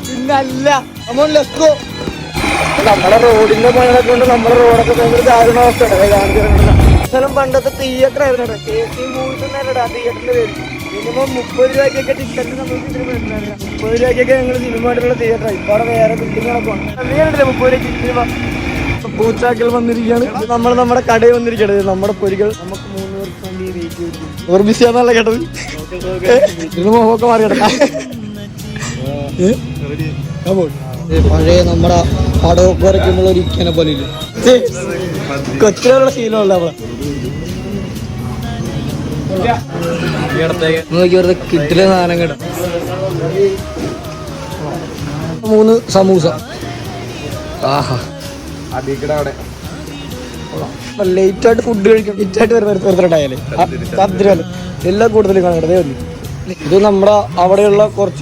പിന്നല്ല നമ്മുടെ റോഡിന്റെ പണികളെ കൊണ്ട് നമ്മുടെ റോഡൊക്കെ ഭയങ്കര ദാരുണാവസ്ഥയാണ്. സ്ഥലം പണ്ടത്തെ തിയേറ്റർ ആയിരുന്നു. KC മൂവീസ് തന്നെയല്ലടാ തിയേറ്ററിന്റെ പേര്. മിനിമം 30 രൂപയ്ക്കൊക്കെ ടിക്കറ്റ് നമുക്ക് ഇതിന് വരുന്നുണ്ട്. 30 രൂപയ്ക്കൊക്കെ ഞങ്ങൾ സിനിമ ആയിട്ടുള്ള തിയേറ്ററാണ്. ഇപ്പൊ അവിടെ വേറെ ബിൽഡിങ്ങുകളൊക്കെ ഉണ്ട്. 30 രൂപയ്ക്ക് സിനിമ പൂച്ചാക്കൾ വന്നിരിക്കുകയാണ്. നമ്മൾ നമ്മുടെ കടയിൽ വന്നിരിക്കണത്. നമ്മുടെ പൊരികൾ നമുക്ക് 3 പേർക്ക് വേണ്ടി വെയിറ്റ് ചെയ്തിരിക്കും. ഓർ ബിസിയാന്നല്ല കേട്ടത്. ഇത് മുഖമൊക്കെ മാറി കിടക്കാം. പഴയ നമ്മുടെ പടമൊക്കെ വരയ്ക്കുമ്പോൾ ഒരു ഇക്കനെ പോലെ ഇല്ല. കൊച്ചിലുള്ള ശീലമുള്ള അവിടെ നോക്കി വെറുതെ കിട്ടിലെ സാധനം കേട്ടോ. 3 സമൂസ. ആഹാ ലേറ്റ് ആയിട്ട് ഫുഡ് കഴിക്കും. ലേറ്റ് ആയിട്ട് വരുന്നുണ്ടായാലേ എല്ലാം കൂടുതൽ കാണാം. ഇത് നമ്മുടെ അവിടെയുള്ള കുറച്ച്